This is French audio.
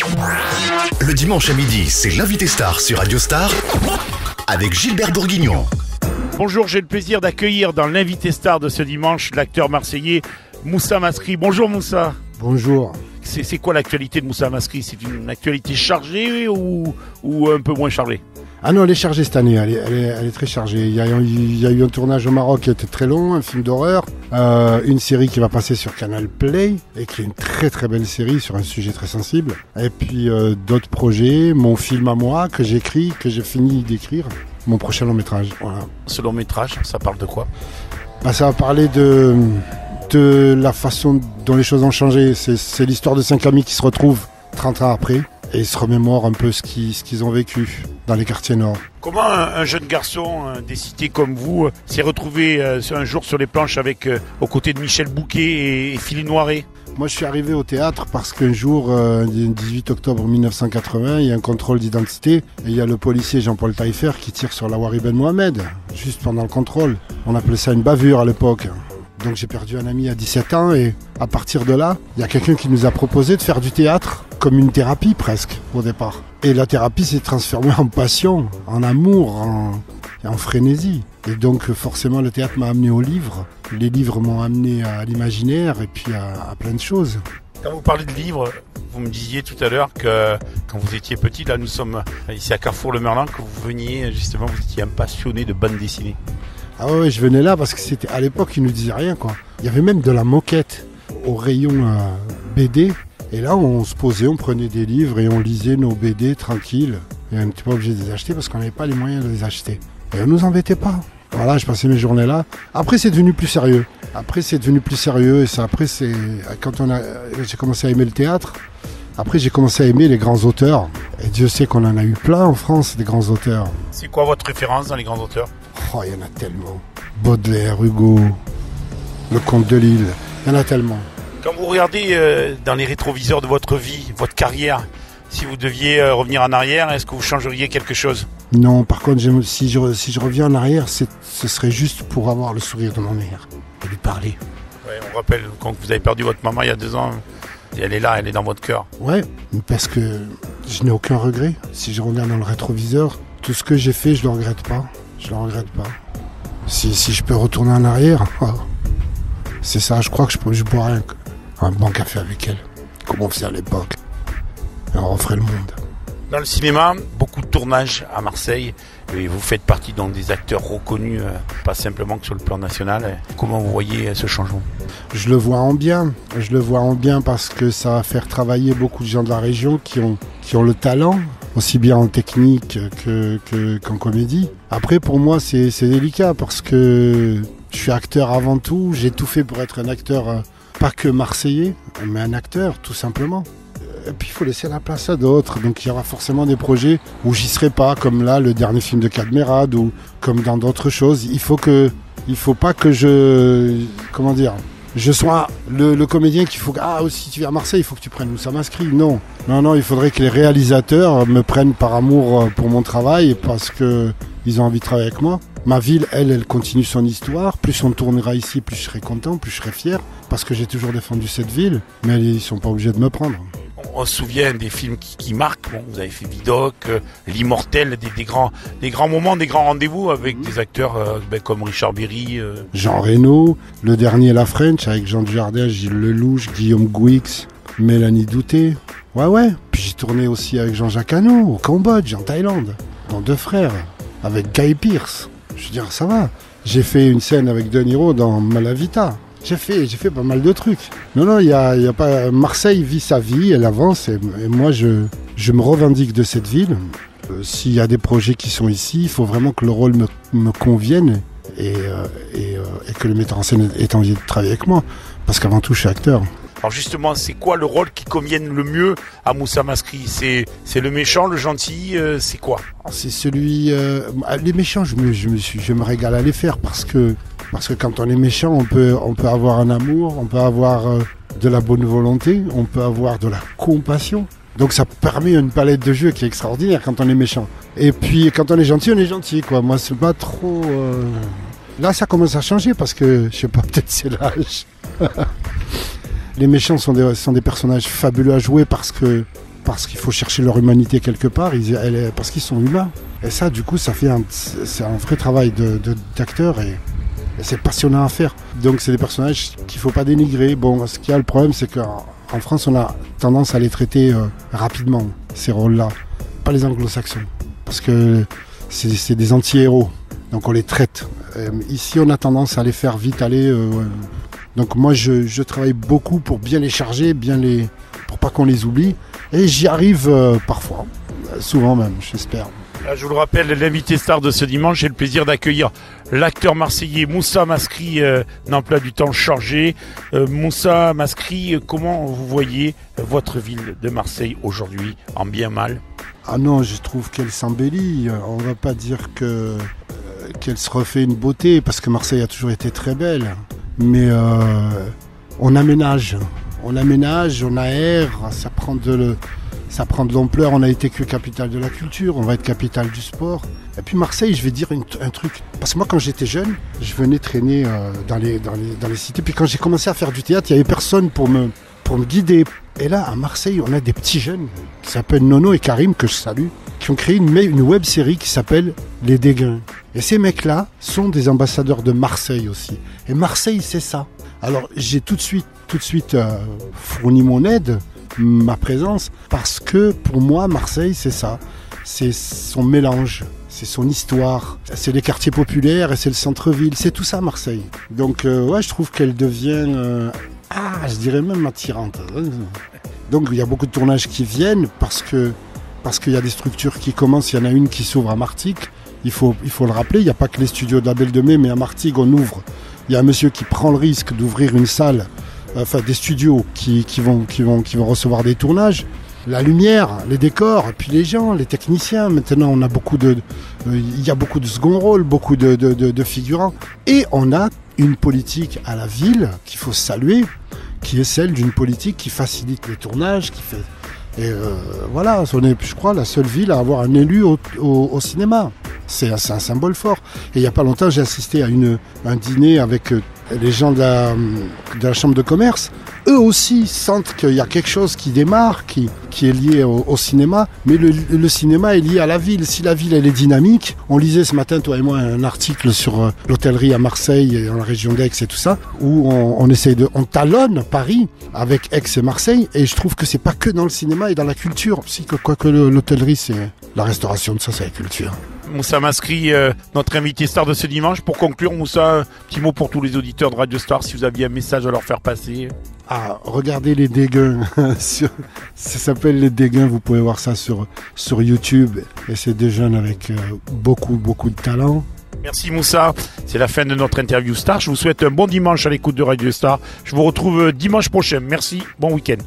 Le dimanche à midi, c'est l'invité star sur Radio Star avec Gilbert Bourguignon. Bonjour, j'ai le plaisir d'accueillir dans l'invité star de ce dimanche l'acteur marseillais Moussa Mascri. Bonjour Moussa. Bonjour. C'est quoi l'actualité de Moussa Mascri? C'est une actualité chargée ou un peu moins chargée? Ah non, elle est chargée cette année, elle est très chargée. Il y a eu un tournage au Maroc qui était très long, un film d'horreur, une série qui va passer sur Canal Play et qui est une très très belle série sur un sujet très sensible. Et puis d'autres projets, mon film à moi que j'écris, que j'ai fini d'écrire, mon prochain long métrage. Voilà. Ce long métrage, ça parle de quoi? Ça va parler de la façon dont les choses ont changé. C'est l'histoire de 5 amis qui se retrouvent 30 ans après et se remémorent un peu ce qu'ils ont vécu dans les quartiers nord. Comment un jeune garçon des cités comme vous s'est retrouvé un jour sur les planches aux côtés de Michel Bouquet et Philippe Noiret? Moi, je suis arrivé au théâtre parce qu'un jour, le 18 octobre 1980, il y a un contrôle d'identité et il y a le policier Jean-Paul Taillefer qui tire sur Lawari Ben Mohamed, juste pendant le contrôle. On appelait ça une bavure à l'époque. Donc j'ai perdu un ami à 17 ans et à partir de là, il y a quelqu'un qui nous a proposé de faire du théâtre comme une thérapie presque au départ. Et la thérapie s'est transformée en passion, en amour, en frénésie. Et donc forcément le théâtre m'a amené aux livres. Les livres m'ont amené à l'imaginaire et puis à plein de choses. Quand vous parlez de livres, vous me disiez tout à l'heure que quand vous étiez petit, là nous sommes ici à Carrefour-le-Merlan, que vous veniez justement, vous étiez un passionné de bande dessinée. Ah ouais, je venais là parce que c'était à l'époque ils nous disaient rien quoi. Il y avait même de la moquette au rayon BD. Et là on se posait, on prenait des livres et on lisait nos BD tranquilles. Et on n'était pas obligé de les acheter parce qu'on n'avait pas les moyens de les acheter. Et on nous embêtait pas. Voilà, je passais mes journées là. Après c'est devenu plus sérieux. Et ça, après c'est quand j'ai commencé à aimer le théâtre. Après j'ai commencé à aimer les grands auteurs. Et Dieu sait qu'on en a eu plein en France des grands auteurs. C'est quoi votre référence dans les grands auteurs? Oh, il y en a tellement. Baudelaire, Hugo, Le Comte de Lille, il y en a tellement. Quand vous regardez dans les rétroviseurs de votre vie, votre carrière, si vous deviez revenir en arrière, est-ce que vous changeriez quelque chose? Non, par contre, si je reviens en arrière, ce serait juste pour avoir le sourire de ma mère et lui parler. Ouais, on rappelle, quand vous avez perdu votre maman il y a 2 ans, elle est là, elle est dans votre cœur. Ouais, parce que je n'ai aucun regret. Si je regarde dans le rétroviseur, tout ce que j'ai fait, je ne le regrette pas. Je le regrette pas. Si je peux retourner en arrière, c'est ça, je crois que je boirais un bon café avec elle, comme on faisait à l'époque. Et on referait le monde. Dans le cinéma, beaucoup de tournages à Marseille, et vous faites partie donc des acteurs reconnus, pas simplement que sur le plan national. Comment vous voyez ce changement? Je le vois en bien parce que ça va faire travailler beaucoup de gens de la région qui ont le talent, aussi bien en technique qu'en comédie. Après, pour moi, c'est délicat parce que je suis acteur avant tout. J'ai tout fait pour être un acteur, pas que marseillais, mais un acteur, tout simplement. Et puis, il faut laisser la place à d'autres. Donc, il y aura forcément des projets où j'y serai pas, comme là, le dernier film de Cadmerade ou comme dans d'autres choses. Il faut pas que je sois le comédien qu'il faut que, si tu viens à Marseille, il faut que tu prennes Moussa Mascri. Non, il faudrait que les réalisateurs me prennent par amour pour mon travail parce qu'ils ont envie de travailler avec moi. Ma ville, elle continue son histoire. Plus on tournera ici, plus je serai content, plus je serai fier parce que j'ai toujours défendu cette ville. Mais ils sont pas obligés de me prendre. On se souvient des films qui marquent. Bon, vous avez fait Vidocq, L'Immortel, des grands moments, des grands rendez-vous avec des acteurs comme Richard Berry. Jean Reno, le dernier La French avec Jean Dujardin, Gilles Lelouch, Guillaume Gouix, Mélanie Douté. Ouais. Puis j'ai tourné aussi avec Jean-Jacques Hano au Cambodge, en Thaïlande, dans Deux Frères, avec Guy Pearce. Je veux dire, ça va. J'ai fait une scène avec De Niro dans Malavita. J'ai fait pas mal de trucs. Non, il y a pas. Marseille vit sa vie, elle avance, et moi je me revendique de cette ville. S'il y a des projets qui sont ici, il faut vraiment que le rôle me convienne et que le metteur en scène ait envie de travailler avec moi. Parce qu'avant tout, je suis acteur. Alors justement, c'est quoi le rôle qui convienne le mieux à Moussa Mascri? C'est le méchant, le gentil, c'est quoi? C'est celui... les méchants, je me régale à les faire parce que quand on est méchant, on peut avoir un amour, on peut avoir de la bonne volonté, on peut avoir de la compassion. Donc ça permet une palette de jeux qui est extraordinaire quand on est méchant. Et puis quand on est gentil, quoi. Moi, c'est pas trop... Là, ça commence à changer parce que, je sais pas, peut-être c'est l'âge. Les méchants sont des personnages fabuleux à jouer parce que parce qu'il faut chercher leur humanité quelque part, parce qu'ils sont humains. Et ça, du coup, c'est un vrai travail d'acteur et c'est passionnant à faire. Donc c'est des personnages qu'il ne faut pas dénigrer. Bon, ce qu'il y a le problème, c'est qu'en France, on a tendance à les traiter rapidement, ces rôles-là. Pas les anglo-saxons, parce que c'est des anti-héros, donc on les traite. Ici, on a tendance à les faire vite aller. Donc moi, je travaille beaucoup pour bien les charger, pour pas qu'on les oublie. Et j'y arrive parfois, souvent même, j'espère. Je vous le rappelle, l'invité star de ce dimanche, j'ai le plaisir d'accueillir l'acteur marseillais Moussa Mascri, d'emploi du temps chargé. Moussa Mascri, comment vous voyez votre ville de Marseille aujourd'hui, en bien mal? Ah non, je trouve qu'elle s'embellit. On va pas dire qu'elle se refait une beauté, parce que Marseille a toujours été très belle. Mais on aménage, on aère, ça prend de l'ampleur. On a été que capitale de la culture, on va être capitale du sport. Et puis Marseille, je vais dire un truc. Parce que moi, quand j'étais jeune, je venais traîner dans les cités. Puis quand j'ai commencé à faire du théâtre, il n'y avait personne pour me guider. Et là, à Marseille, on a des petits jeunes qui s'appellent Nono et Karim, que je salue, qui ont créé une web série qui s'appelle Les Dégains. Et ces mecs-là sont des ambassadeurs de Marseille aussi. Et Marseille, c'est ça. Alors, j'ai tout de suite fourni mon aide, ma présence, parce que pour moi, Marseille, c'est ça. C'est son mélange, c'est son histoire, c'est les quartiers populaires et c'est le centre-ville. C'est tout ça, Marseille. Donc, ouais, je trouve qu'elle devient... je dirais même attirante. Donc il y a beaucoup de tournages qui viennent parce qu'il y a des structures qui commencent. Il y en a une qui s'ouvre à Martigues. Il faut le rappeler, il n'y a pas que les studios de la Belle de Mai, mais à Martigues on ouvre. Il y a un monsieur qui prend le risque d'ouvrir une salle, des studios qui vont recevoir des tournages. La lumière, les décors, et puis les gens, les techniciens. Maintenant on a il y a beaucoup de second rôle, beaucoup de figurants. Et on a une politique à la ville qu'il faut saluer, qui est celle d'une politique qui facilite les tournages, Et voilà, on est, je crois, la seule ville à avoir un élu au cinéma. C'est un symbole fort. Et il n'y a pas longtemps, j'ai assisté à un dîner avec les gens de la chambre de commerce. Eux aussi sentent qu'il y a quelque chose qui démarre, qui est lié au cinéma. Mais le cinéma est lié à la ville. Si la ville elle est dynamique, on lisait ce matin, toi et moi, un article sur l'hôtellerie à Marseille et dans la région d'Aix et tout ça, où on talonne Paris avec Aix et Marseille. Et je trouve que c'est pas que dans le cinéma et dans la culture. Si quoique l'hôtellerie, c'est la restauration, de ça, c'est la culture. Moussa Mascri, notre invité star de ce dimanche. Pour conclure, Moussa, un petit mot pour tous les auditeurs de Radio Star, si vous aviez un message à leur faire passer. Regardez Les Dégains. Ça s'appelle Les Dégains, vous pouvez voir ça sur YouTube. Et c'est des jeunes avec beaucoup de talent. Merci Moussa, c'est la fin de notre interview Star. Je vous souhaite un bon dimanche à l'écoute de Radio Star. Je vous retrouve dimanche prochain. Merci, bon week-end.